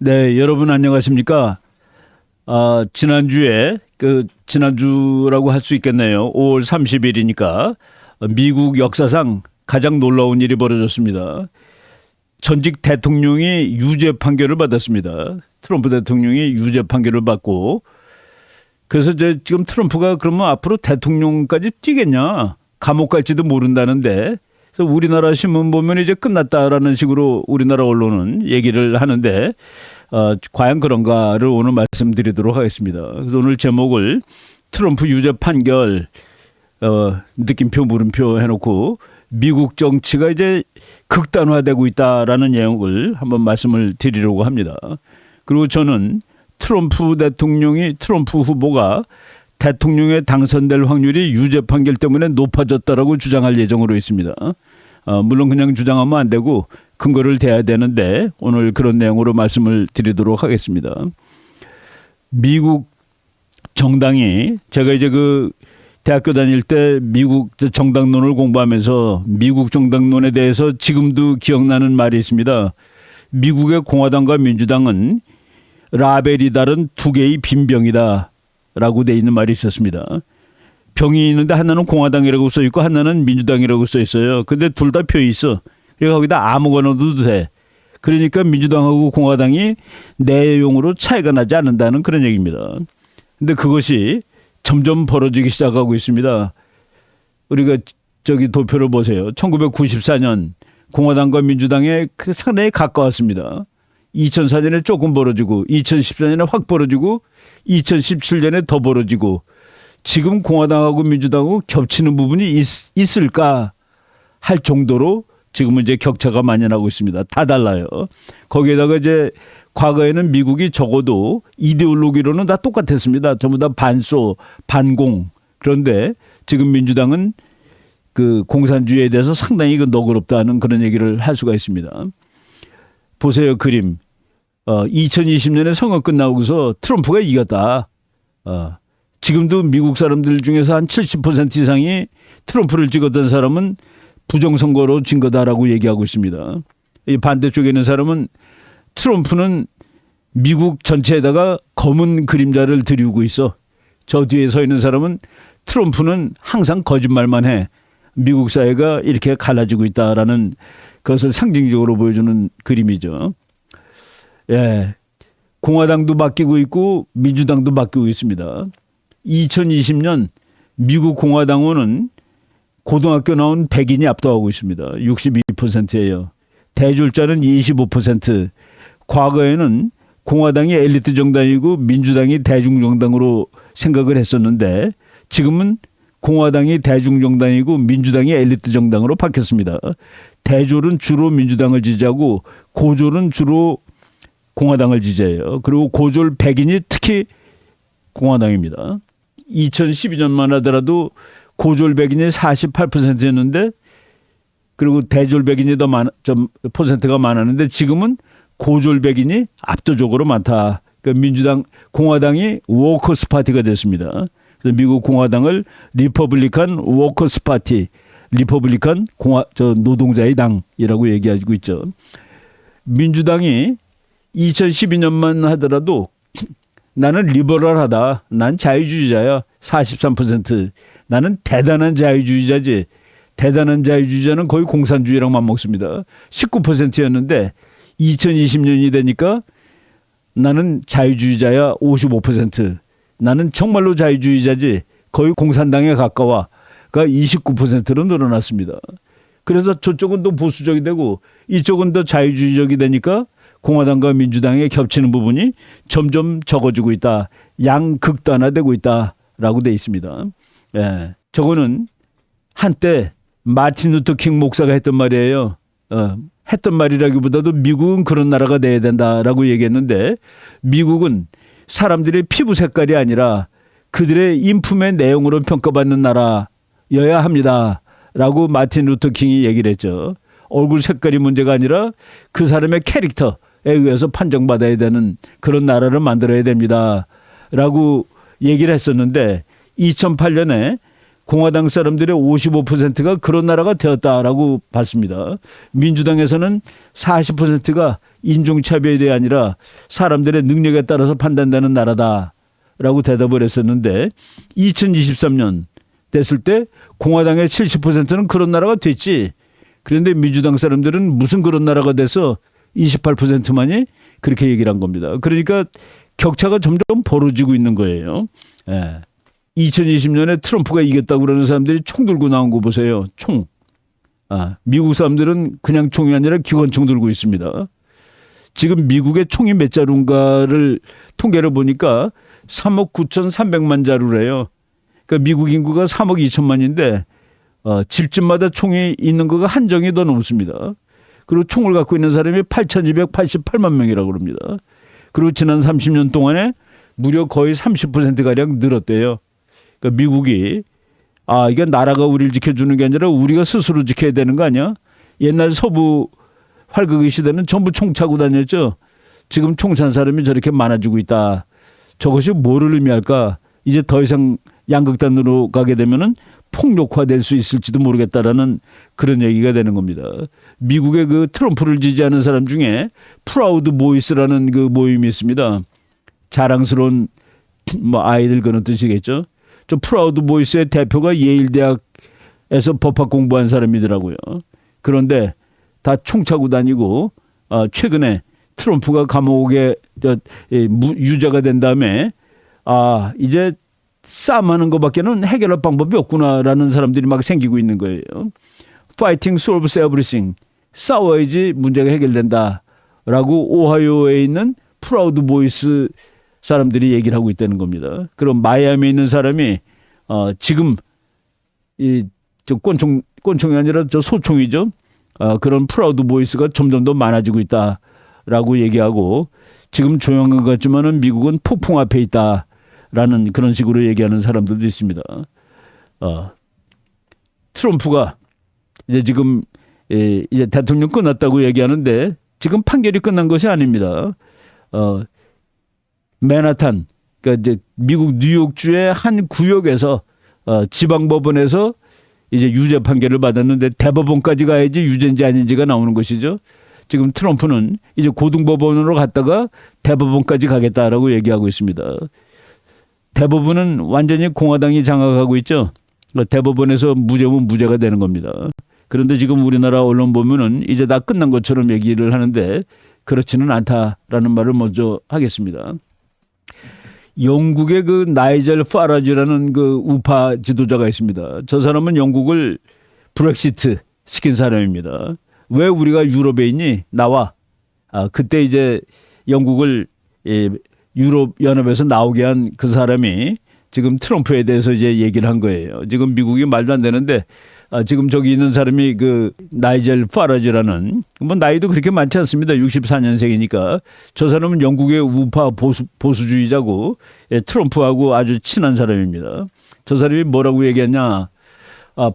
네, 여러분 안녕하십니까? 지난주에 지난주라고 할 수 있겠네요. 5월 30일이니까 미국 역사상 가장 놀라운 일이 벌어졌습니다. 전직 대통령이 유죄 판결을 받았습니다. 트럼프 대통령이 유죄 판결을 받고 그래서 지금 트럼프가 그러면 앞으로 대통령까지 뛰겠냐? 감옥 갈지도 모른다는데 그래서 우리나라 신문 보면 이제 끝났다라는 식으로 우리나라 언론은 얘기를 하는데 과연 그런가를 오늘 말씀드리도록 하겠습니다. 그래서 오늘 제목을 트럼프 유죄 판결 느낌표 물음표 해놓고 미국 정치가 이제 극단화되고 있다라는 내용을 한번 말씀을 드리려고 합니다. 그리고 저는 트럼프 후보가 대통령에 당선될 확률이 유죄 판결 때문에 높아졌다라고 주장할 예정으로 있습니다. 물론 그냥 주장하면 안 되고 근거를 대야 되는데 오늘 그런 내용으로 말씀을 드리도록 하겠습니다. 미국 정당이 제가 이제 대학교 다닐 때 미국 정당론을 공부하면서 미국 정당론에 대해서 지금도 기억나는 말이 있습니다. 미국의 공화당과 민주당은 라벨이 다른 두 개의 빈병이다 라고 돼 있는 말이 있었습니다. 병이 있는데 하나는 공화당이라고 써 있고 하나는 민주당이라고 써 있어요. 근데 둘 다 표 있어. 그래서 거기다 아무거나 넣어도 돼. 그러니까 민주당하고 공화당이 내용으로 차이가 나지 않는다는 그런 얘기입니다. 근데 그것이 점점 벌어지기 시작하고 있습니다. 우리가 도표를 보세요. 1994년 공화당과 민주당에 상당히 가까웠습니다. 2004년에 조금 벌어지고 2014년에 확 벌어지고 2017년에 더 벌어지고 지금 공화당하고 민주당하고 겹치는 부분이 있을까 할 정도로 지금은 이제 격차가 만연하고 있습니다. 다 달라요. 거기에다가 이제 과거에는 미국이 적어도 이데올로기로는 다 똑같았습니다. 전부 다 반소, 반공. 그런데 지금 민주당은 공산주의에 대해서 상당히 너그럽다는 그런 얘기를 할 수가 있습니다. 보세요, 그림. 2020년에 선거 끝나고서 트럼프가 이겼다. 지금도 미국 사람들 중에서 한 70% 이상이 트럼프를 찍었던 사람은 부정선거로 진 거다라고 얘기하고 있습니다. 이 반대쪽에 있는 사람은 트럼프는 미국 전체에다가 검은 그림자를 들이우고 있어. 저 뒤에 서 있는 사람은 트럼프는 항상 거짓말만 해. 미국 사회가 이렇게 갈라지고 있다라는 것을 상징적으로 보여주는 그림이죠. 예, 공화당도 바뀌고 있고 민주당도 바뀌고 있습니다. 2020년 미국 공화당원은 고등학교 나온 백인이 압도하고 있습니다. 62%예요. 대졸자는 25%. 과거에는 공화당이 엘리트 정당이고 민주당이 대중정당으로 생각을 했었는데 지금은 공화당이 대중정당이고 민주당이 엘리트 정당으로 바뀌었습니다. 대졸은 주로 민주당을 지지하고 고졸은 주로 공화당을 지지해요. 그리고 고졸 백인이 특히 공화당입니다. 2012년만 하더라도 고졸 백인이 48%였는데 그리고 대졸 백인이 좀 퍼센트가 많았는데 지금은 고졸 백인이 압도적으로 많다. 그러니까 공화당이 워커스 파티가 됐습니다. 그래서 미국 공화당을 리퍼블리칸 워커스 파티, 리퍼블리칸 노동자의 당이라고 얘기하고 있죠. 민주당이 2012년만 하더라도 나는 리버럴하다. 난 자유주의자야. 43%. 나는 대단한 자유주의자지. 대단한 자유주의자는 거의 공산주의랑 맞먹습니다. 19%였는데 2020년이 되니까 나는 자유주의자야. 55%. 나는 정말로 자유주의자지. 거의 공산당에 가까워. 가 29%로 늘어났습니다. 그래서 저쪽은 더 보수적이 되고 이쪽은 더 자유주의적이 되니까 공화당과 민주당에 겹치는 부분이 점점 적어지고 있다. 양극단화되고 있다라고 돼 있습니다. 예, 저거는 한때 마틴 루터 킹 목사가 했던 말이에요. 했던 말이라기보다도 미국은 그런 나라가 돼야 된다라고 얘기했는데 미국은 사람들의 피부 색깔이 아니라 그들의 인품의 내용으로 평가받는 나라여야 합니다라고 마틴 루터 킹이 얘기를 했죠. 얼굴 색깔이 문제가 아니라 그 사람의 캐릭터에 의해서 판정받아야 되는 그런 나라를 만들어야 됩니다라고 얘기를 했었는데 2008년에 공화당 사람들의 55%가 그런 나라가 되었다라고 봤습니다. 민주당에서는 40%가 인종차별이 아니라 사람들의 능력에 따라서 판단되는 나라다라고 대답을 했었는데 2023년 됐을 때 공화당의 70%는 그런 나라가 됐지. 그런데 민주당 사람들은 무슨 그런 나라가 돼서 28%만이 그렇게 얘기를 한 겁니다. 그러니까 격차가 점점 벌어지고 있는 거예요. 예. 2020년에 트럼프가 이겼다고 그러는 사람들이 총 들고 나온 거 보세요. 총. 미국 사람들은 그냥 총이 아니라 기관총 들고 있습니다. 지금 미국의 총이 몇 자루인가를 통계를 보니까 3억 9,300만 자루래요. 그러니까 미국 인구가 3억 2천만인데 집집마다 총이 있는 거가 한정이 더 넘습니다. 그리고 총을 갖고 있는 사람이 8,288만 명이라고 그럽니다. 그리고 지난 30년 동안에 무려 거의 30%가량 늘었대요. 그러니까 미국이 이게 나라가 우리를 지켜주는 게 아니라 우리가 스스로 지켜야 되는 거 아니야? 옛날 서부 활극의 시대는 전부 총 차고 다녔죠. 지금 총 찬 사람이 저렇게 많아지고 있다. 저것이 뭐를 의미할까? 이제 더 이상 양극단으로 가게 되면은 폭력화될 수 있을지도 모르겠다라는 그런 얘기가 되는 겁니다. 미국의 그 트럼프를 지지하는 사람 중에 프라우드 보이스라는 그 모임이 있습니다. 자랑스러운 아이들 그런 뜻이겠죠. 저 프라우드 보이스의 대표가 예일 대학에서 법학 공부한 사람이더라고요. 그런데 다 총 차고 다니고 최근에 트럼프가 감옥에 유죄가 된 다음에 이제 싸움하는 것밖에는 해결할 방법이 없구나라는 사람들이 막 생기고 있는 거예요. Fighting solves everything. 싸워야지 문제가 해결된다라고 오하이오에 있는 프라우드 보이스 사람들이 얘기를 하고 있다는 겁니다. 그럼 마이애미에 있는 사람이 지금 저 꼰총이 아니라 저 소총이죠. 그런 프라우드 보이스가 점점 더 많아지고 있다라고 얘기하고 지금 조용한 것 같지만은 미국은 폭풍 앞에 있다라는 그런 식으로 얘기하는 사람들도 있습니다. 트럼프가 이제 지금 이제 대통령 끝났다고 얘기하는데 지금 판결이 끝난 것이 아닙니다. 맨하탄, 그러니까 이제 미국 뉴욕주의 한 구역에서 지방법원에서 이제 유죄 판결을 받았는데 대법원까지 가야지 유죄인지 아닌지가 나오는 것이죠. 지금 트럼프는 이제 고등법원으로 갔다가 대법원까지 가겠다라고 얘기하고 있습니다. 대법원은 완전히 공화당이 장악하고 있죠. 대법원에서 무죄면 무죄가 되는 겁니다. 그런데 지금 우리나라 언론 보면은 이제 다 끝난 것처럼 얘기를 하는데 그렇지는 않다라는 말을 먼저 하겠습니다. 영국의 그 나이젤 파라지라는 그 우파 지도자가 있습니다. 저 사람은 영국을 브렉시트 시킨 사람입니다. 왜 우리가 유럽에 있니? 나와. 그때 이제 영국을 유럽 연합에서 나오게 한 그 사람이 지금 트럼프에 대해서 이제 얘기를 한 거예요. 지금 미국이 말도 안 되는데 지금 저기 있는 사람이 그 나이젤 파라지라는 뭐 나이도 그렇게 많지 않습니다. 64년생이니까 저 사람은 영국의 우파 보수주의자고 트럼프하고 아주 친한 사람입니다. 저 사람이 뭐라고 얘기했냐?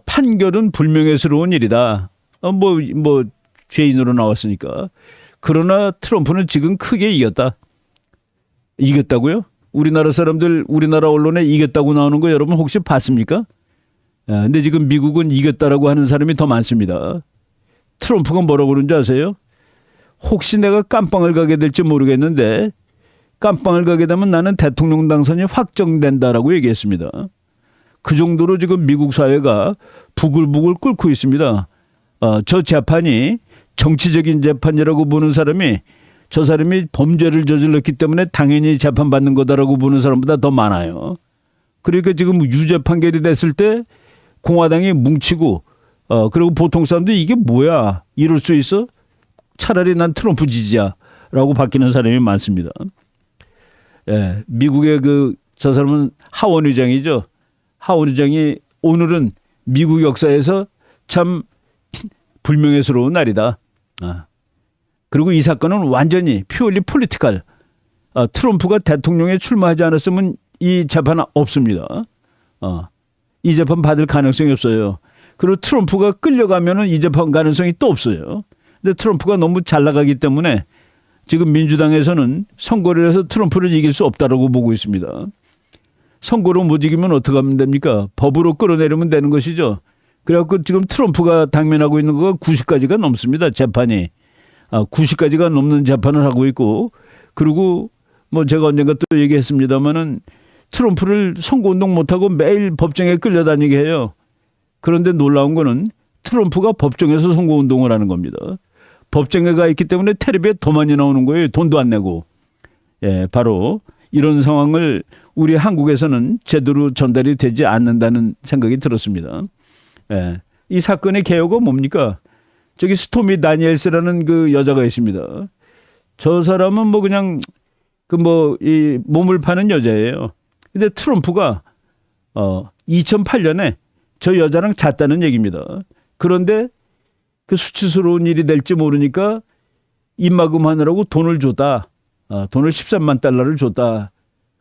판결은 불명예스러운 일이다. 뭐 죄인으로 나왔으니까. 그러나 트럼프는 지금 크게 이겼다. 이겼다고요? 우리나라 사람들 우리나라 언론에 이겼다고 나오는 거 여러분 혹시 봤습니까? 근데 지금 미국은 이겼다라고 하는 사람이 더 많습니다. 트럼프가 뭐라고 그러는지 아세요? 혹시 내가 깜빵을 가게 될지 모르겠는데 깜빵을 가게 되면 나는 대통령 당선이 확정된다라고 얘기했습니다. 그 정도로 지금 미국 사회가 부글부글 끓고 있습니다. 저 재판이 정치적인 재판이라고 보는 사람이 저 사람이 범죄를 저질렀기 때문에 당연히 재판받는 거다라고 보는 사람보다 더 많아요. 그러니까 지금 유죄 판결이 됐을 때 공화당이 뭉치고 그리고 보통 사람들이 이게 뭐야 이럴 수 있어? 차라리 난 트럼프 지지야라고 바뀌는 사람이 많습니다. 미국의 저 사람은 하원 의장이죠. 하원 의장이 오늘은 미국 역사에서 참 불명예스러운 날이다. 그리고 이 사건은 완전히 퓨얼리 폴리티컬. 트럼프가 대통령에 출마하지 않았으면 이 재판은 없습니다. 이 재판 받을 가능성이 없어요. 그리고 트럼프가 끌려가면은 이 재판 가능성이 또 없어요. 근데 트럼프가 너무 잘 나가기 때문에 지금 민주당에서는 선거를 해서 트럼프를 이길 수 없다라고 보고 있습니다. 선거로 못 이기면 어떻게 하면 됩니까? 법으로 끌어내리면 되는 것이죠. 그래갖고 지금 트럼프가 당면하고 있는 거가 90가지가 넘습니다. 재판이. 90가지가 넘는 재판을 하고 있고, 그리고 뭐 제가 언젠가 또 얘기했습니다마는 트럼프를 선거운동 못하고 매일 법정에 끌려다니게 해요. 그런데 놀라운 거는 트럼프가 법정에서 선거운동을 하는 겁니다. 법정에 가 있기 때문에 텔레비에 더 많이 나오는 거예요. 돈도 안 내고. 예, 바로 이런 상황을 우리 한국에서는 제대로 전달이 되지 않는다는 생각이 들었습니다. 예, 이 사건의 개요가 뭡니까? 저기 스토미 다니엘스라는 그 여자가 있습니다. 저 사람은 뭐 그냥 이 몸을 파는 여자예요. 근데 트럼프가 2008년에 저 여자랑 잤다는 얘기입니다. 그런데 그 수치스러운 일이 될지 모르니까 입막음 하느라고 돈을 줬다. 돈을 13만 달러를 줬다.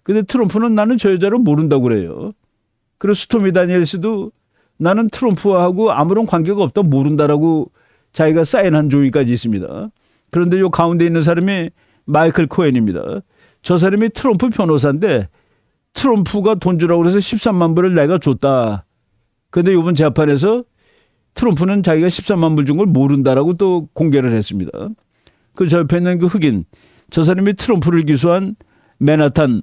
근데 트럼프는 나는 저 여자를 모른다고 그래요. 그리고 스토미 다니엘스도 나는 트럼프하고 아무런 관계가 없다 모른다라고 자기가 사인한 종이까지 있습니다. 그런데 요 가운데 있는 사람이 마이클 코엔입니다. 저 사람이 트럼프 변호사인데 트럼프가 돈 주라고 그래서 13만 불을 내가 줬다. 그런데 이번 재판에서 트럼프는 자기가 13만 불 준 걸 모른다라고 또 공개를 했습니다. 그 저 옆에 있는 그 흑인, 저 사람이 트럼프를 기소한 맨하탄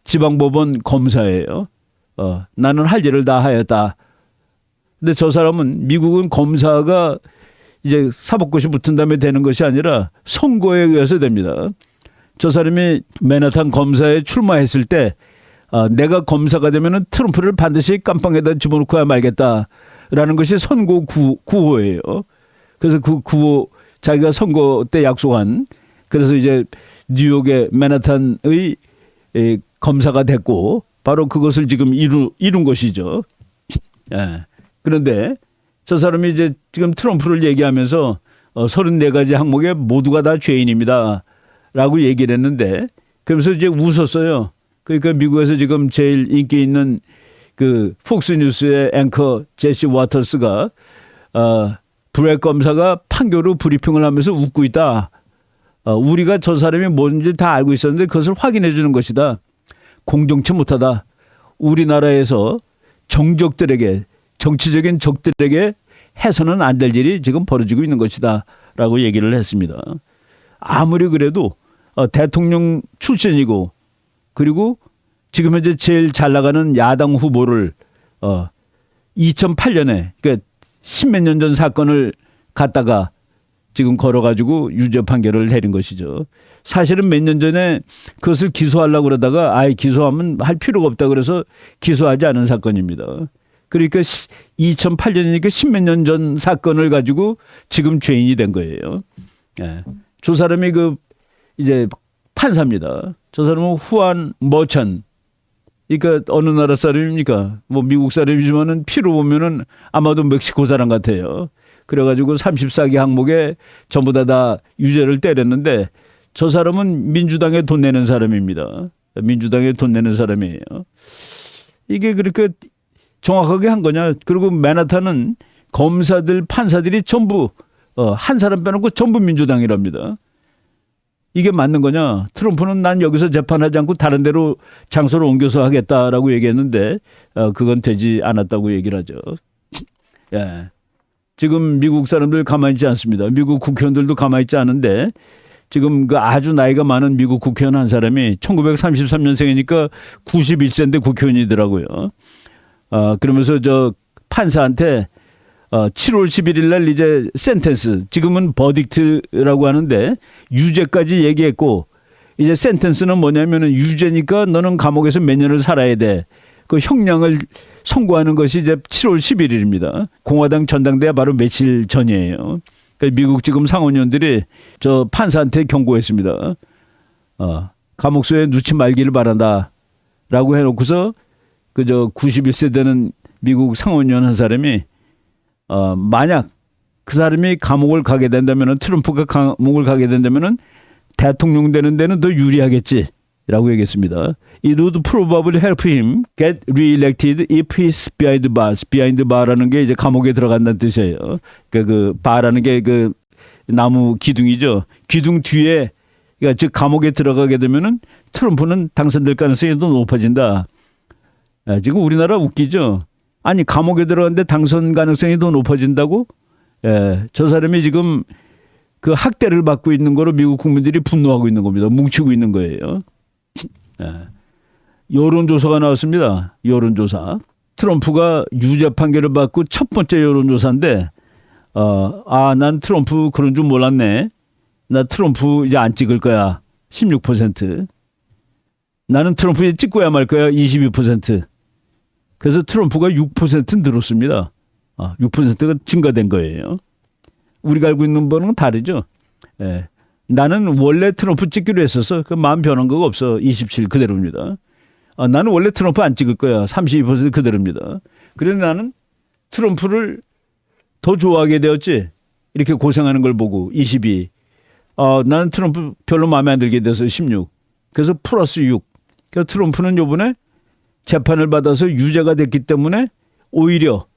지방법원 검사예요. 나는 할 일을 다 하였다. 근데 저 사람은 미국은 검사가 이제 사법고시 붙은 다음에 되는 것이 아니라 선거에 의해서 됩니다. 저 사람이 맨하탄 검사에 출마했을 때 내가 검사가 되면은 트럼프를 반드시 깜빵에다 집어넣고야 말겠다라는 것이 선거 구호예요. 그래서 그 구호 자기가 선거 때 약속한, 그래서 이제 뉴욕의 맨하탄의 검사가 됐고 바로 그것을 지금 이룬 것이죠. 예. 그런데 저 사람이 이제 지금 트럼프를 얘기하면서 34가지 항목에 모두가 다 죄인입니다 라고 얘기를 했는데, 그러면서 이제 웃었어요. 그러니까 미국에서 지금 제일 인기 있는 그 폭스뉴스의 앵커 제시 워터스가 브렉 검사가 판결 후 브리핑을 하면서 웃고 있다. 우리가 저 사람이 뭔지 다 알고 있었는데 그것을 확인해 주는 것이다. 공정치 못하다. 우리나라에서 정적들에게, 정치적인 적들에게 해서는 안 될 일이 지금 벌어지고 있는 것이다 라고 얘기를 했습니다. 아무리 그래도 대통령 출신이고 그리고 지금 현재 제일 잘 나가는 야당 후보를 2008년에 그러니까 십몇 년 전 사건을 갖다가 지금 걸어가지고 유죄 판결을 내린 것이죠. 사실은 몇 년 전에 그것을 기소하려고 그러다가 기소하면 할 필요가 없다 그래서 기소하지 않은 사건입니다. 그러니까 2008년이니까 십몇 년 전 사건을 가지고 지금 죄인이 된 거예요. 예. 저 사람이 이제 판사입니다. 저 사람은 후안 머찬. 그러니까 어느 나라 사람입니까? 뭐 미국 사람이지만은 피로 보면은 아마도 멕시코 사람 같아요. 그래가지고 34개 항목에 전부 다 유죄를 때렸는데 저 사람은 민주당에 돈 내는 사람입니다. 민주당에 돈 내는 사람이에요. 이게 그렇게 정확하게 한 거냐? 그리고 맨하탄은 검사들, 판사들이 전부 한 사람 빼놓고 전부 민주당이랍니다. 이게 맞는 거냐? 트럼프는 난 여기서 재판하지 않고 다른 데로 장소를 옮겨서 하겠다라고 얘기했는데 그건 되지 않았다고 얘기를 하죠. 예. 지금 미국 사람들 가만히 있지 않습니다. 미국 국회의원들도 가만히 있지 않은데 지금 그 아주 나이가 많은 미국 국회의원 한 사람이 1933년생이니까 91세인데 국회의원이더라고요. 그러면서 저 판사한테 7월 11일 날 이제 센텐스, 지금은 버딕트라고 하는데 유죄까지 얘기했고 이제 센텐스는 뭐냐면은 유죄니까 너는 감옥에서 몇 년을 살아야 돼. 그 형량을 선고하는 것이 이제 7월 11일입니다. 공화당 전당대회 바로 며칠 전이에요. 그러니까 미국 지금 상원의원들이 저 판사한테 경고했습니다. 감옥소에 넣지 말기를 바란다라고 해놓고서 그저 91세 되는 미국 상원의원 한 사람이 만약 그 사람이 감옥을 가게 된다면은, 트럼프가 감옥을 가게 된다면은 대통령 되는 데는 더 유리하겠지라고 얘기했습니다. It would probably help him get re-elected if he's behind bars. behind bar라는 게 이제 감옥에 들어간다는 뜻이에요. 그러니까 그 bar라는 게 그 나무 기둥이죠. 기둥 뒤에, 그러니까 즉 감옥에 들어가게 되면은 트럼프는 당선될 가능성이 더 높아진다. 지금 우리나라 웃기죠. 아니 감옥에 들어갔는데 당선 가능성이 더 높아진다고? 저 사람이 지금 그 학대를 받고 있는 거로 미국 국민들이 분노하고 있는 겁니다. 뭉치고 있는 거예요. 여론조사가 나왔습니다. 여론조사. 트럼프가 유죄 판결을 받고 첫 번째 여론조사인데 난 트럼프 그런 줄 몰랐네. 나 트럼프 이제 안 찍을 거야. 16%. 나는 트럼프 이제 찍고야 말 거야. 22%. 그래서 트럼프가 6% 늘었습니다. 6%가 증가된 거예요. 우리가 알고 있는 거는 다르죠. 나는 원래 트럼프 찍기로 했었어. 그 마음 변한 거가 없어. 27 그대로입니다. 나는 원래 트럼프 안 찍을 거야. 32% 그대로입니다. 그런데 나는 트럼프를 더 좋아하게 되었지. 이렇게 고생하는 걸 보고 22. 나는 트럼프 별로 마음에 안 들게 돼서 16. 그래서 플러스 6. 그래서 트럼프는 이번에 재판을 받아서 유죄가 됐기 때문에 오히려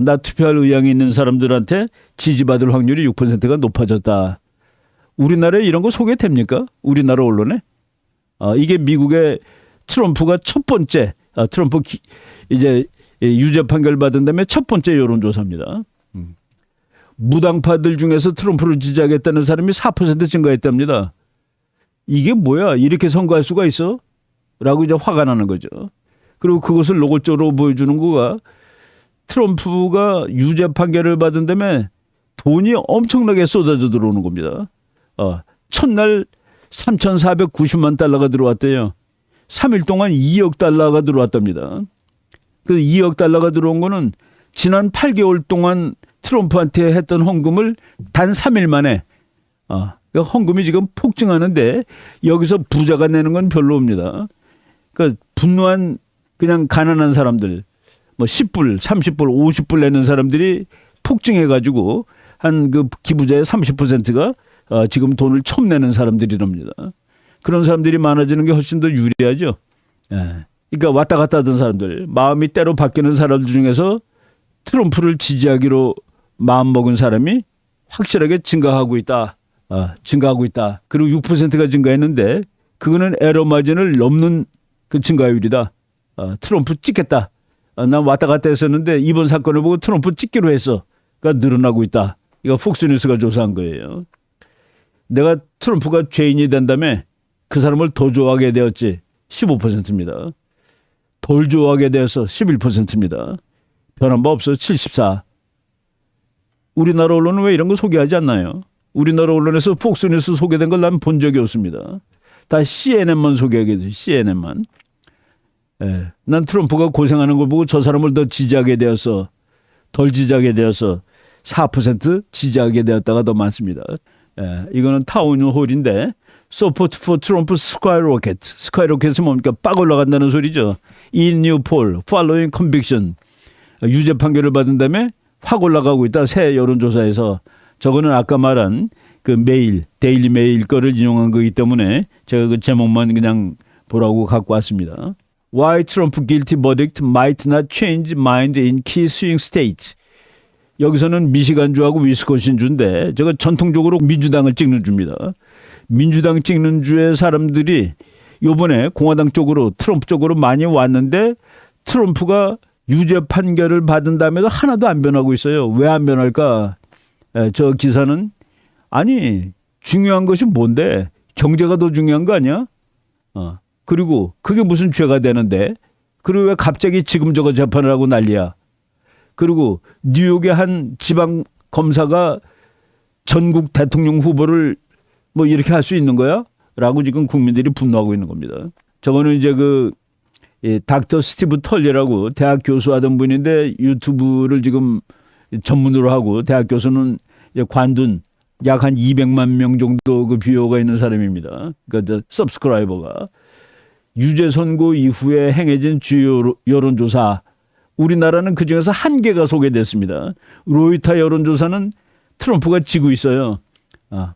나 투표할 의향이 있는 사람들한테 지지받을 확률이 6%가 높아졌다. 우리나라에 이런 거 소개됩니까? 우리나라 언론에? 이게 미국의 트럼프가 첫 번째 트럼프 이제 유죄 판결 받은 다음에 첫 번째 여론조사입니다. 무당파들 중에서 트럼프를 지지하겠다는 사람이 4% 증가했답니다. 이게 뭐야? 이렇게 선거할 수가 있어? 라고 이제 화가 나는 거죠. 그리고 그것을 노골적으로 보여주는 거가 트럼프가 유죄 판결을 받은 다음에 돈이 엄청나게 쏟아져 들어오는 겁니다. 첫날 3,490만 달러가 들어왔대요. 3일 동안 2억 달러가 들어왔답니다. 그 2억 달러가 들어온 거는 지난 8개월 동안 트럼프한테 했던 헌금을 단 3일 만에 헌금이 지금 폭증하는데 여기서 부자가 내는 건 별로입니다. 그러니까 분노한 그냥 가난한 사람들 뭐 10불, 30불, 50불 내는 사람들이 폭증해가지고 한 그 기부자의 30%가 지금 돈을 처음 내는 사람들이랍니다. 그런 사람들이 많아지는 게 훨씬 더 유리하죠. 그러니까 왔다 갔다 하던 사람들, 마음이 때로 바뀌는 사람들 중에서 트럼프를 지지하기로 마음먹은 사람이 확실하게 증가하고 있다. 증가하고 있다. 그리고 6%가 증가했는데 그거는 에러 마진을 넘는 그 증가율이다. 트럼프 찍겠다. 난 왔다 갔다 했었는데 이번 사건을 보고 트럼프 찍기로 했어. 그러니까 늘어나고 있다. 이거 폭스뉴스가 조사한 거예요. 내가 트럼프가 죄인이 된다며 그 사람을 더 좋아하게 되었지. 15%입니다. 덜 좋아하게 되어서 11%입니다. 변한 바 없어 74. 우리나라 언론은 왜 이런 거 소개하지 않나요? 우리나라 언론에서 폭스뉴스 소개된 걸 난 본 적이 없습니다. 다 CNN만 소개하게 돼. CNN만. 난 트럼프가 고생하는 걸 보고 저 사람을 더 지지하게 되어서 덜 지지하게 되어서 4% 지지하게 되었다가 더 많습니다. 이거는 타운홀인데 Support for Trump Skyrocket. 스카이로켓은 뭡니까? 빡 올라간다는 소리죠. In new poll, following conviction. 유죄 판결을 받은 다음에 확 올라가고 있다. 새 여론조사에서. 저거는 아까 말한 그 메일, 데일리 메일 거를 인용한 거기 때문에 제가 그 제목만 그냥 보라고 갖고 왔습니다. Why Trump guilty verdict might not change mind in key swing states. 여기서는 미시간주하고 위스콘신주인데 저거 전통적으로 민주당을 찍는 주입니다. 민주당 찍는 주의 사람들이 이번에 공화당 쪽으로 트럼프 쪽으로 많이 왔는데 트럼프가 유죄 판결을 받은 다음에도 하나도 안 변하고 있어요. 왜 안 변할까? 저 기사는 아니 중요한 것이 뭔데? 경제가 더 중요한 거 아니야? 그리고 그게 무슨 죄가 되는데? 그리고 왜 갑자기 지금 저거 재판을 하고 난리야? 그리고 뉴욕의 한 지방 검사가 전국 대통령 후보를 뭐 이렇게 할 수 있는 거야? 라고 지금 국민들이 분노하고 있는 겁니다. 저거는 이제 그 닥터 스티브 털리라고 대학 교수하던 분인데 유튜브를 지금 전문으로 하고 대학 교수는 이제 관둔 약 한 200만 명 정도 그 뷰어가 있는 사람입니다. 그러니까 서브스크라이버가 유죄 선고 이후에 행해진 주요 여론조사 우리나라는 그중에서 한 개가 소개됐습니다. 로이터 여론조사는 트럼프가 지고 있어요.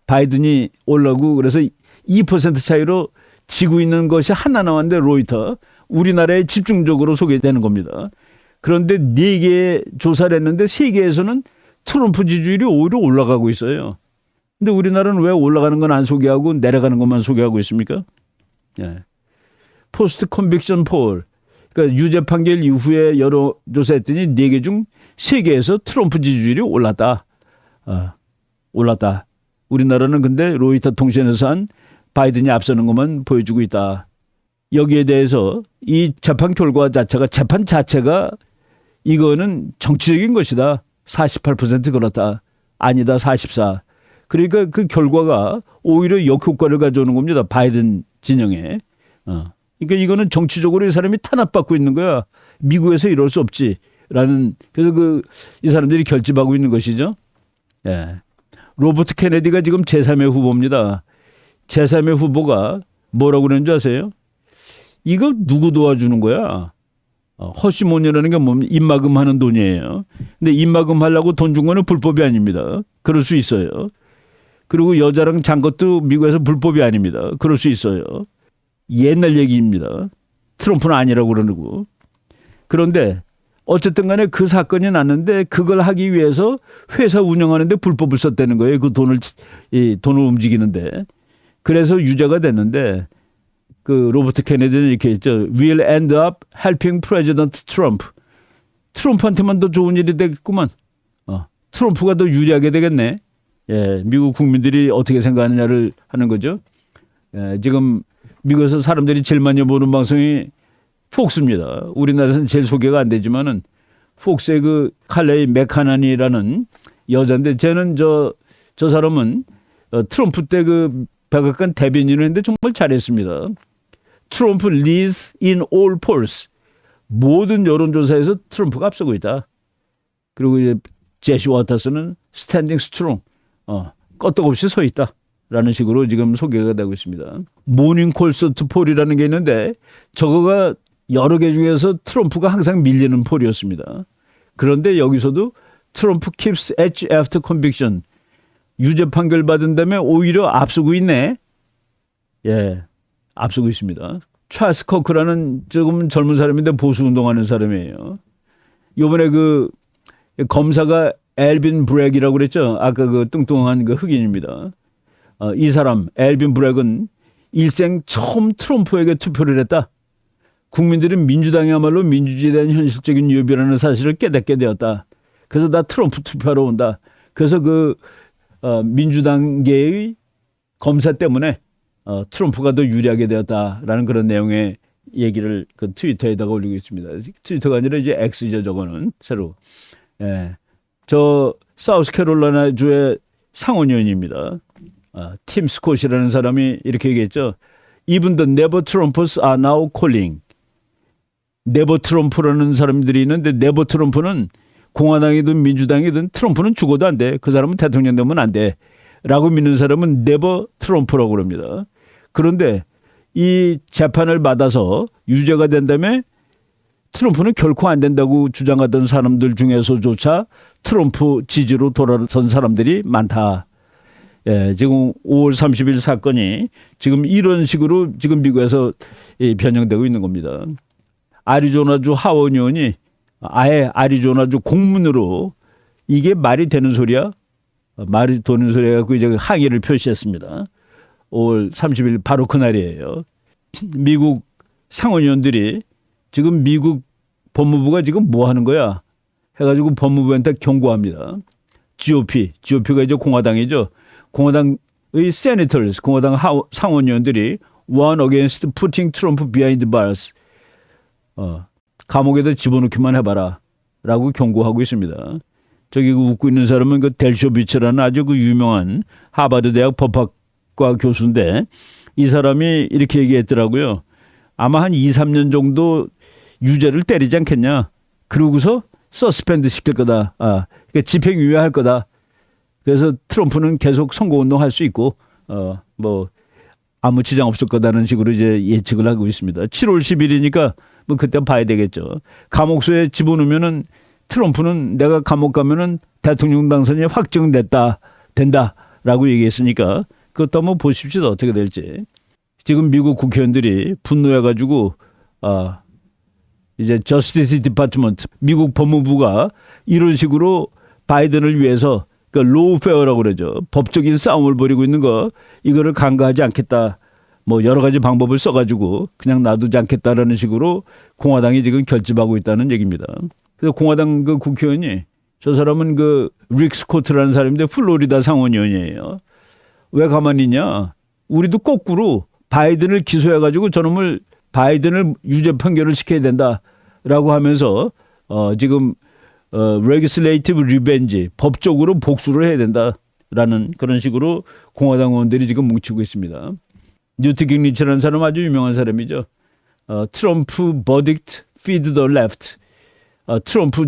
바이든이 올라고 그래서 2% 차이로 지고 있는 것이 하나 나왔는데 로이터 우리나라에 집중적으로 소개되는 겁니다. 그런데 4개 조사를 했는데 3개에서는 트럼프 지지율이 오히려 올라가고 있어요. 근데 우리나라는 왜 올라가는 건 안 소개하고 내려가는 것만 소개하고 있습니까? 포스트 컨빅션 폴. 그러니까 유죄 판결 이후에 여론조사했더니 4개 중 3개에서 트럼프 지지율이 올랐다. 올랐다. 우리나라는 근데 로이터 통신에서 한 바이든이 앞서는 것만 보여주고 있다. 여기에 대해서 이 재판 결과 자체가 재판 자체가 이거는 정치적인 것이다. 48% 그렇다. 아니다 44. 그러니까 그 결과가 오히려 역효과를 가져오는 겁니다. 바이든 진영에. 그러니까 이거는 정치적으로 이 사람이 탄압받고 있는 거야. 미국에서 이럴 수 없지라는 그래서 이 사람들이 결집하고 있는 것이죠. 예. 로버트 케네디가 지금 제3의 후보입니다. 제3의 후보가 뭐라고 그러는 줄 아세요? 이거 누구 도와주는 거야? 허시몬이라는 게 뭡니까? 입막음 하는 돈이에요. 근데 입막음 하려고 돈 준 거는 불법이 아닙니다. 그럴 수 있어요. 그리고 여자랑 잔 것도 미국에서 불법이 아닙니다. 그럴 수 있어요. 옛날 얘기입니다. 트럼프는 아니라고 그러고. 그런데 어쨌든 간에 그 사건이 났는데 그걸 하기 위해서 회사 운영하는데 불법을 썼다는 거예요. 그 돈을 움직이는데. 그래서 유죄가 됐는데 그 로버트 케네디는 이렇게 했죠. Will end up helping President Trump. 트럼프한테만 더 좋은 일이 되겠구만. 트럼프가 더 유리하게 되겠네. 예, 미국 국민들이 어떻게 생각하느냐를 하는 거죠. 예, 지금 미국에서 사람들이 제일 많이 보는 방송이 폭스입니다. 우리나라에서는 제일 소개가 안 되지만은 폭스의 그 칼레이 맥카나니라는 여자인데 쟤는 저 사람은 트럼프 때 그 백악관 대변인을 했는데 정말 잘했습니다. 트럼프 leads in all polls. 모든 여론조사에서 트럼프가 앞서고 있다. 그리고 이제 제시 워터스는 standing strong. 껐떡없이 서 있다. 라는 식으로 지금 소개가 되고 있습니다. 모닝 콜서트 폴이라는 게 있는데 저거가 여러 개 중에서 트럼프가 항상 밀리는 폴이었습니다. 그런데 여기서도 트럼프 keeps edge after conviction. 유죄 판결 받은 다음에 오히려 앞서고 있네. 예, 앞서고 있습니다. 찰스 커크라는 조금 젊은 사람인데 보수 운동하는 사람이에요. 이번에 그 검사가 엘빈 브렉이라고 그랬죠. 아까 그 뚱뚱한 그 흑인입니다. 이 사람 엘빈 브렉은 일생 처음 트럼프에게 투표를 했다. 국민들은 민주당이야말로 민주주의에 대한 현실적인 유비라는 사실을 깨닫게 되었다. 그래서 나 트럼프 투표하러 온다. 그래서 그 민주당계의 검사 때문에 트럼프가 더 유리하게 되었다라는 그런 내용의 얘기를 그 트위터에다가 올리고 있습니다. 트위터가 아니라 이제 X죠. 저거는 새로. 예. 저 사우스캐롤라이나 주의 상원의원입니다. 팀 스콧이라는 사람이 이렇게 얘기했죠. Even the never Trumpers are now calling. 네버 트럼프라는 사람들이 있는데 네버 트럼프는 공화당이든 민주당이든 트럼프는 죽어도 안 돼. 그 사람은 대통령 되면 안 돼. 라고 믿는 사람은 네버 트럼프라고 그럽니다. 그런데 이 재판을 받아서 유죄가 된다면 트럼프는 결코 안 된다고 주장하던 사람들 중에서조차 트럼프 지지로 돌아선 사람들이 많다. 예, 지금 5월 30일 사건이 지금 이런 식으로 지금 미국에서 변형되고 있는 겁니다. 아리조나주 하원 의원이 아예 아리조나주 공문으로 이게 말이 되는 소리야? 말이 되는 소리야 갖고 이제 항의를 표시했습니다. 5월 30일 바로 그날이에요. 미국 상원의원들이 지금 미국 법무부가 지금 뭐 하는 거야? 해가지고 법무부한테 경고합니다. GOP가 이제 공화당이죠. 공화당의 senators, 공화당 상원의원들이 one against putting Trump behind bars. 감옥에다 집어넣기만 해봐라. 라고 경고하고 있습니다. 저기 웃고 있는 사람은 그 델쇼비츠라는 아주 그 유명한 하버드 대학 법학과 교수인데 이 사람이 이렇게 얘기했더라고요. 아마 한 2, 3년 정도 유죄를 때리지 않겠냐. 그러고서 서스펜드 시킬 거다. 그러니까 집행유예할 거다. 그래서 트럼프는 계속 선거운동 할 수 있고 뭐 아무 지장 없을 거다는 식으로 이제 예측을 하고 있습니다. 7월 10일이니까 뭐 그때 봐야 되겠죠. 감옥소에 집어넣으면은 트럼프는 내가 감옥 가면은 대통령 당선이 된다라고 얘기했으니까 그것도 한번 보십시오. 어떻게 될지. 지금 미국 국회의원들이 분노해가지고 이제 저스티스 디파트먼트 미국 법무부가 이런 식으로 바이든을 위해서 그 로우 페어라고 그러죠. 법적인 싸움을 벌이고 있는 거 이거를 간과하지 않겠다라고 뭐 여러 가지 방법을 써가지고 그냥 놔두지 않겠다라는 식으로 공화당이 지금 결집하고 있다는 얘기입니다. 그래서 공화당 그 국회의원이 저 사람은 그 릭 스코트라는 사람인데 플로리다 상원의원이에요. 왜 가만히 있냐? 우리도 거꾸로 바이든을 기소해가지고 저놈을 바이든을 유죄 판결을 시켜야 된다라고 하면서 지금 레기슬레이티브 리벤지 법적으로 복수를 해야 된다라는 그런 식으로 공화당 의원들이 지금 뭉치고 있습니다. 뉴트 깅리치라는 사람 아주 유명한 사람이죠. 트럼프 버딕트 feed the left. 트럼프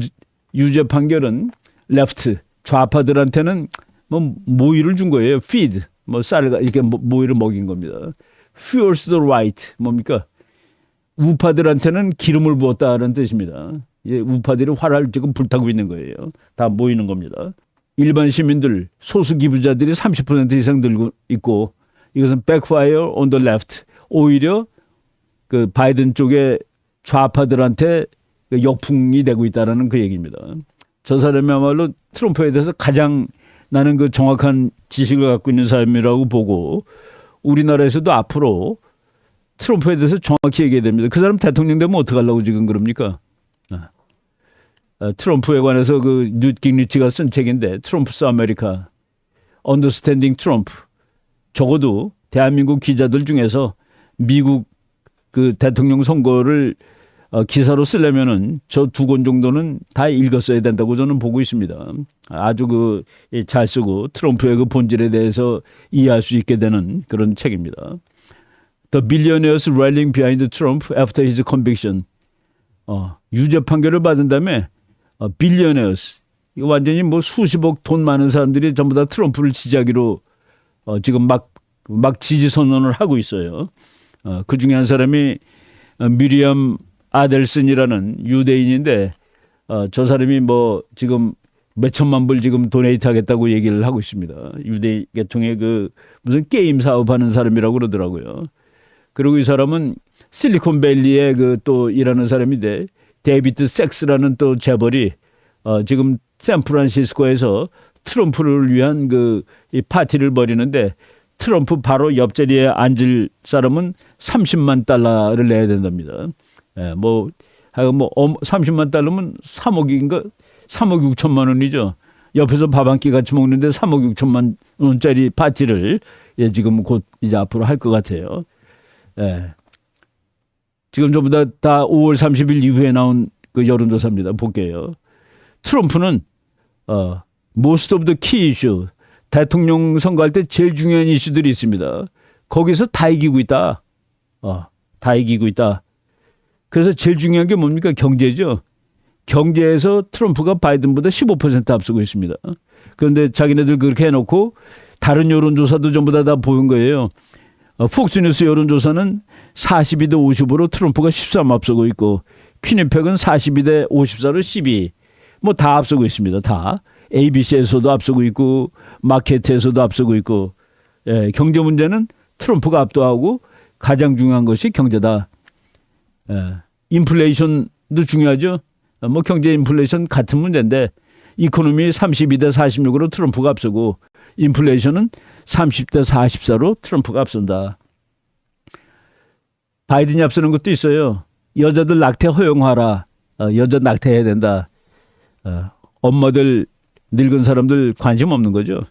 유죄 판결은 레프트 좌파들한테는 뭐 모이를 준 거예요. feed 뭐 쌀을 이렇게 모이를 먹인 겁니다. fuels the right 뭡니까? 우파들한테는 기름을 부었다는 뜻입니다. 우파들이 활활 지금 불타고 있는 거예요. 다 모이는 겁니다. 일반 시민들, 소수 기부자들이 30% 이상 들고 있고 이것은 backfire on the left. 오히려 그 바이든 쪽의 좌파들한테 역풍이 되고 있다는 그 얘기입니다. 저 사람이야말로 트럼프에 대해서 가장 나는 그 정확한 지식을 갖고 있는 사람이라고 보고 우리나라에서도 앞으로 트럼프에 대해서 정확히 얘기해야 됩니다. 그 사람 대통령 되면 어떡하려고 지금 그럽니까? 트럼프에 관해서 그 뉴트 깅리치가 쓴 책인데 트럼프스 아메리카 Understanding Trump. 적어도 대한민국 기자들 중에서 미국 그 대통령 선거를 기사로 쓰려면은 저 두 권 정도는 다 읽었어야 된다고 저는 보고 있습니다. 아주 그 잘 쓰고 트럼프의 그 본질에 대해서 이해할 수 있게 되는 그런 책입니다. The Billionaires Rallying Behind Trump After His Conviction. 유죄 판결을 받은 다음에 Billionaires 이거 완전히 뭐 수십억 돈 많은 사람들이 전부 다 트럼프를 지지하기로 지금 막 지지 선언을 하고 있어요. 그 중에 한 사람이 미리엄 아델슨이라는 유대인인데 저 사람이 뭐 지금 몇 천만 불 지금 도네이트 하겠다고 얘기를 하고 있습니다. 유대 계통의 그 무슨 게임 사업하는 사람이라고 그러더라고요. 그리고 이 사람은 실리콘밸리에 그 또 일하는 사람인데 데이비드 섹스라는 또 재벌이 지금 샌프란시스코에서 트럼프를 위한 그 이 파티를 벌이는데 트럼프 바로 옆자리에 앉을 사람은 30만 달러를 내야 된답니다. 뭐 30만 달러면 3억인가 3억 6천만 원이죠. 옆에서 밥 한 끼 같이 먹는데 3억 6천만 원짜리 파티를 지금 곧 이제 앞으로 할 것 같아요. 지금 전부 다 5월 30일 이후에 나온 그 여론조사입니다. 볼게요. 트럼프는 most of the key issue 대통령 선거할 때 제일 중요한 이슈들이 있습니다. 거기서 다 이기고 있다. 다 이기고 있다. 그래서 제일 중요한 게 뭡니까? 경제죠. 경제에서 트럼프가 바이든보다 15% 앞서고 있습니다. 그런데 자기네들 그렇게 해놓고 다른 여론조사도 전부 다 보는 거예요. 폭스뉴스 여론조사는 42대 55로 트럼프가 13 앞서고 있고 퀴니팩은 42대 54로 12. 뭐 다 앞서고 있습니다. 다. ABC에서도 앞서고 있고 마케트에서도 앞서고 있고 경제 문제는 트럼프가 압도하고 가장 중요한 것이 경제다. 인플레이션도 중요하죠. 뭐 경제 인플레이션 같은 문제인데 이코노미 32대 46으로 트럼프가 앞서고 인플레이션은 30대 44로 트럼프가 앞선다. 바이든이 앞서는 것도 있어요. 여자들 낙태 허용하라. 여자 낙태해야 된다. 엄마들 늙은 사람들 관심 없는 거죠.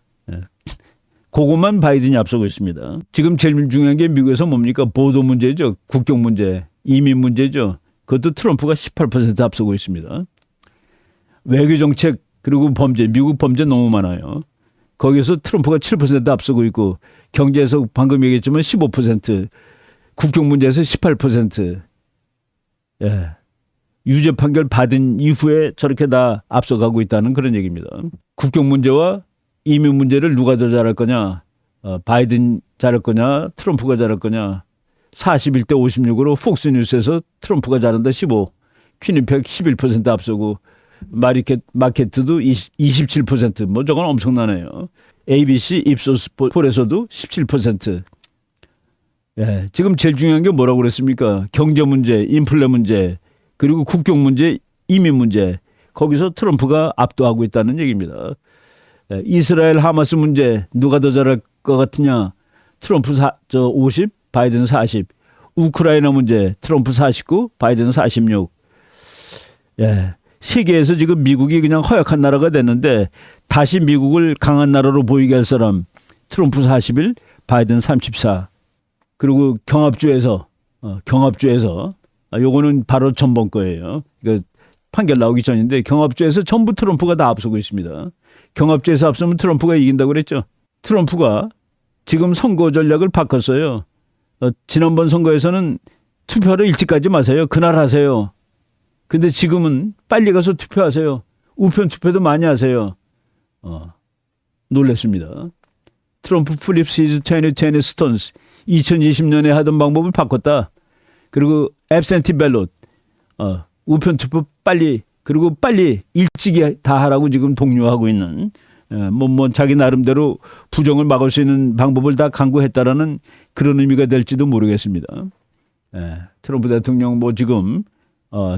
그것만 바이든이 앞서고 있습니다. 지금 제일 중요한 게 미국에서 뭡니까? 보도 문제죠. 국경 문제, 이민 문제죠. 그것도 트럼프가 18% 앞서고 있습니다. 외교정책 그리고 범죄, 미국 범죄 너무 많아요. 거기서 트럼프가 7% 앞서고 있고 경제에서 방금 얘기했지만 15%, 국경 문제에서 18%. 유죄 판결 받은 이후에 저렇게 다 앞서가고 있다는 그런 얘기입니다. 국경 문제와 이민 문제를 누가 더 잘할 거냐? 바이든 잘할 거냐? 트럼프가 잘할 거냐? 41대 56으로 폭스뉴스에서 트럼프가 잘한다 15, 퀴니팩 11% 앞서고 마케트도 27%. 뭐 저건 엄청나네요. ABC 입소스 폴에서도 17%. 지금 제일 중요한 게 뭐라고 그랬습니까? 경제 문제, 인플레 문제, 그리고 국경 문제, 이민 문제. 거기서 트럼프가 압도하고 있다는 얘기입니다. 이스라엘 하마스 문제 누가 더 잘할 것 같으냐? 트럼프 50, 바이든 40. 우크라이나 문제 트럼프 49, 바이든 46. 예. 세계에서 지금 미국이 그냥 허약한 나라가 됐는데 다시 미국을 강한 나라로 보이게 할 사람 트럼프 41, 바이든 34. 그리고 경합주에서 요거는 바로 전번 거예요. 그 판결 나오기 전인데 경합주에서 전부 트럼프가 다 앞서고 있습니다. 경합주에서 앞서면 트럼프가 이긴다고 그랬죠. 트럼프가 지금 선거 전략을 바꿨어요. 지난번 선거에서는 투표를 일찍 가지 마세요. 그날 하세요. 근데 지금은 빨리 가서 투표하세요. 우편 투표도 많이 하세요. 놀랬습니다. 트럼프 플립스 히즈 2020 스톤스 2020년에 하던 방법을 바꿨다. 그리고 앱센티 벨롯 우편 투표 빨리 그리고 빨리 일찍이 다 하라고 지금 독려하고 있는 뭐 자기 나름대로 부정을 막을 수 있는 방법을 다 강구했다라는 그런 의미가 될지도 모르겠습니다. 트럼프 대통령 뭐 지금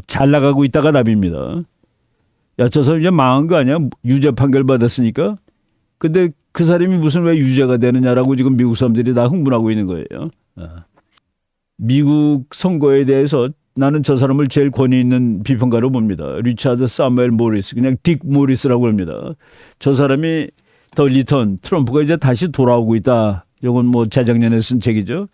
잘 나가고 있다가 답입니다. 야, 저 사람 이제 망한 거 아니야? 유죄 판결 받았으니까. 근데 그 사람이 무슨 왜 유죄가 되느냐라고 지금 미국 사람들이 다 흥분하고 있는 거예요. 미국 선거에 대해서 나는 저 사람을 제일 권위 있는 비평가로 봅니다. 리차드 사무엘 모리스, 그냥 딕 모리스라고 합니다. 저 사람이 더 리턴, 트럼프가 이제 다시 돌아오고 있다. 이건 뭐 재작년에 쓴 책이죠.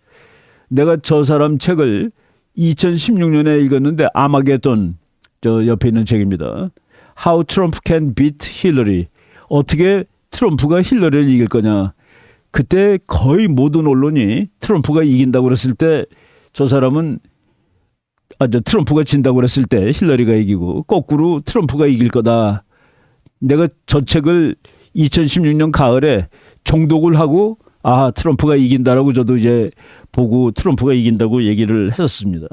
내가 저 사람 책을 2016년에 읽었는데 아마게돈 저 옆에 있는 책입니다. How Trump Can Beat Hillary. 어떻게 트럼프가 힐러리를 이길 거냐. 그때 거의 모든 언론이 트럼프가 이긴다고 그랬을 때 저 사람은 트럼프가 진다고 그랬을 때 힐러리가 이기고 거꾸로 트럼프가 이길 거다. 내가 저 책을 2016년 가을에 정독을 하고 트럼프가 이긴다라고 저도 이제 보고 트럼프가 이긴다고 얘기를 했었습니다.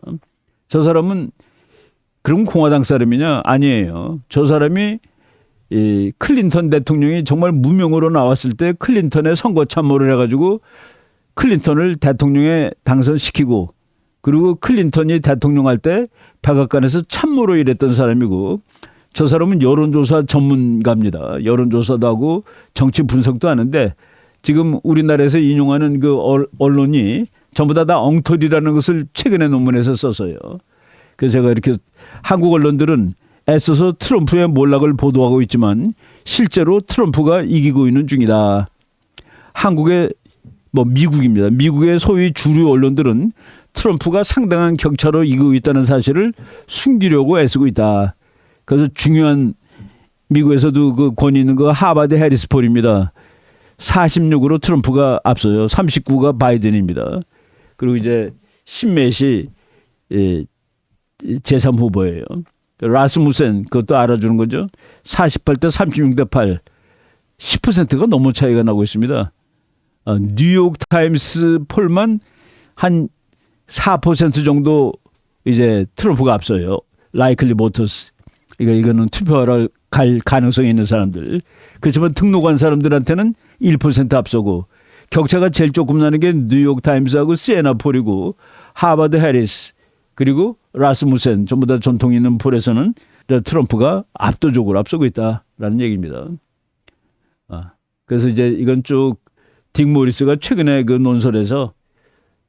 저 사람은 그럼 공화당 사람이냐? 아니에요. 저 사람이 이 클린턴 대통령이 정말 무명으로 나왔을 때 클린턴의 선거 참모를 해가지고 클린턴을 대통령에 당선시키고 그리고 클린턴이 대통령 할 때 백악관에서 참모로 일했던 사람이고 저 사람은 여론조사 전문가입니다. 여론조사도 하고 정치 분석도 하는데 지금 우리나라에서 인용하는 그 언론이 전부 다 엉터리라는 것을 최근에 논문에서 썼어요. 그래서 제가 이렇게 한국 언론들은 애써서 트럼프의 몰락을 보도하고 있지만 실제로 트럼프가 이기고 있는 중이다. 한국의 미국입니다. 미국의 소위 주류 언론들은 트럼프가 상당한 격차로 이기고 있다는 사실을 숨기려고 애쓰고 있다. 그래서 중요한 미국에서도 그 권위 있는 거 하버드 해리스 폴입니다. 46으로 트럼프가 앞서요. 39가 바이든입니다. 그리고 이제 신메시 제3 후보예요. 라스무센 그것도 알아주는 거죠. 48대 36대 8. 10%가 너무 차이가 나고 있습니다. 뉴욕 타임스 폴만 한 4% 정도 이제 트럼프가 앞서요. 라이클리 모터스. 이거는 투표하러 갈 가능성이 있는 사람들. 그렇지만 등록한 사람들한테는 1% 앞서고 격차가 제일 조금 나는 게 뉴욕 타임스하고 시에나 폴이고 하버드 해리스 그리고 라스무센 전부 다 전통 있는 폴에서는 트럼프가 압도적으로 앞서고 있다라는 얘기입니다. 그래서 이제 이건 쭉 딕 모리스가 최근에 그 논설에서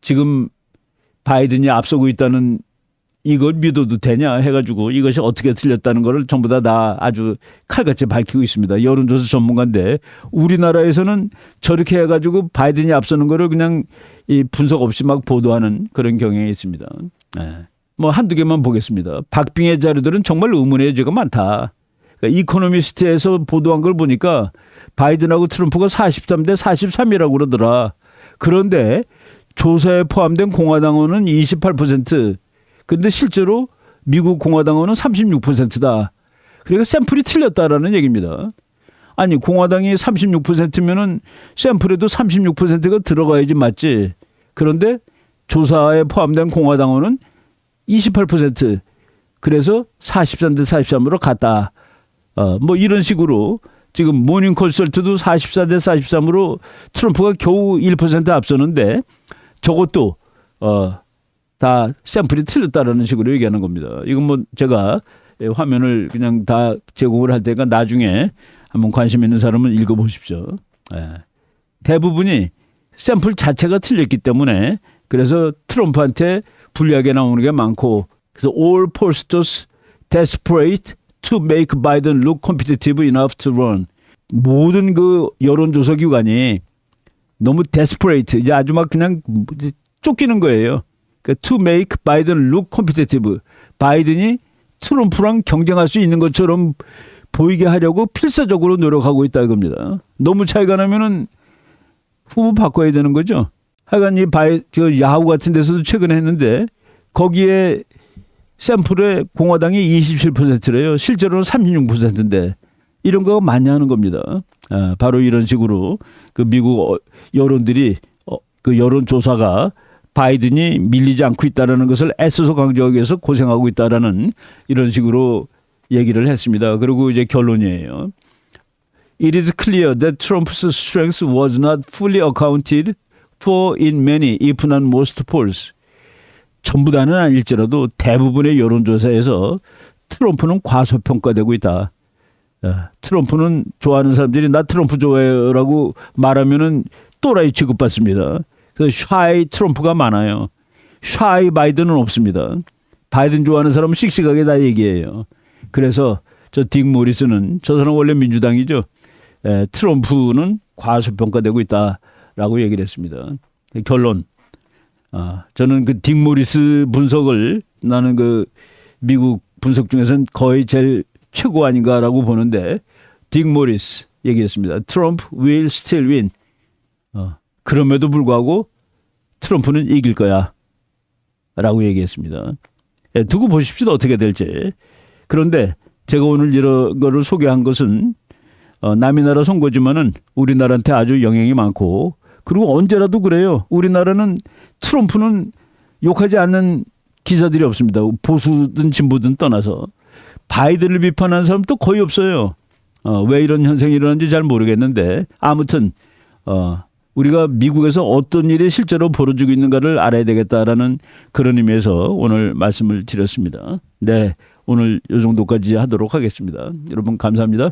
지금 바이든이 앞서고 있다는 이걸 믿어도 되냐 해가지고 이것이 어떻게 틀렸다는 거를 전부 다 아주 칼같이 밝히고 있습니다. 여론조사 전문가인데 우리나라에서는 저렇게 해가지고 바이든이 앞서는 거를 그냥 이 분석 없이 막 보도하는 그런 경향이 있습니다. 뭐 한두 개만 보겠습니다. 박빙의 자료들은 정말 의문의 여지가 많다. 그러니까 이코노미스트에서 보도한 걸 보니까 바이든하고 트럼프가 43대 43이라고 그러더라. 그런데 조사에 포함된 공화당원은 28%. 근데 실제로 미국 공화당원은 36%다. 그러니까 샘플이 틀렸다라는 얘기입니다. 아니 공화당이 36%면은 샘플에도 36%가 들어가야지 맞지. 그런데 조사에 포함된 공화당원은 28%. 그래서 43대 43으로 갔다. 뭐 이런 식으로 지금 모닝 컨설트도 44대 43으로 트럼프가 겨우 1% 앞서는데 저것도 다 샘플이 틀렸다라는 식으로 얘기하는 겁니다. 이건 뭐 제가 화면을 그냥 다 제공을 할 테니까 나중에 한번 관심 있는 사람은 읽어보십시오. 대부분이 샘플 자체가 틀렸기 때문에 그래서 트럼프한테 불리하게 나오는 게 많고 그래서 all pollsters desperate to make Biden look competitive enough to run. 모든 그 여론조사 기관이 너무 desperate 이제 아주 막 그냥 쫓기는 거예요. 그러니까 to make Biden look competitive. 바이든이 트럼프랑 경쟁할 수 있는 것처럼 보이게 하려고 필사적으로 노력하고 있다 이겁니다. 너무 차이가 나면은 후보 바꿔야 되는 거죠. 하여간 저 야후 같은 데서도 최근에 했는데 거기에 샘플에 공화당이 27%래요. 실제로는 36%인데 이런 거 많이 하는 겁니다. 바로 이런 식으로 그 미국 여론들이 그 여론조사가 바이든이 밀리지 않고 있다는 것을 애써서 강조하기 위해서 고생하고 있다라는 이런 식으로 얘기를 했습니다. 그리고 이제 결론이에요. It is clear that Trump's strength was not fully accounted for in many, if not most polls. 전부 다는 아닐지라도 대부분의 여론조사에서 트럼프는 과소평가되고 있다. 트럼프는 좋아하는 사람들이 나 트럼프 좋아해요라고 말하면은 또라이 취급받습니다. 그래서 샤이 트럼프가 많아요. 샤이 바이든은 없습니다. 바이든 좋아하는 사람은 씩씩하게 다 얘기해요. 그래서 저 딕 모리스는 저 사람 원래 민주당이죠. 트럼프는 과소평가되고 있다라고 얘기를 했습니다. 결론. 저는 그 딕 모리스 분석을 나는 그 미국 분석 중에서는 거의 제일 최고 아닌가라고 보는데 딕 모리스 얘기했습니다. 트럼프 will still win. 그럼에도 불구하고 트럼프는 이길 거야 라고 얘기했습니다. 두고 보십시오 어떻게 될지. 그런데 제가 오늘 이런 거를 소개한 것은 남의 나라 선거지만은 우리나라한테 아주 영향이 많고 그리고 언제라도 그래요. 우리나라는 트럼프는 욕하지 않는 기사들이 없습니다. 보수든 진보든 떠나서. 바이든을 비판하는 사람도 거의 없어요. 왜 이런 현상이 일어나는지 잘 모르겠는데 아무튼 우리가 미국에서 어떤 일이 실제로 벌어지고 있는가를 알아야 되겠다라는 그런 의미에서 오늘 말씀을 드렸습니다. 네, 오늘 이 정도까지 하도록 하겠습니다. 여러분 감사합니다.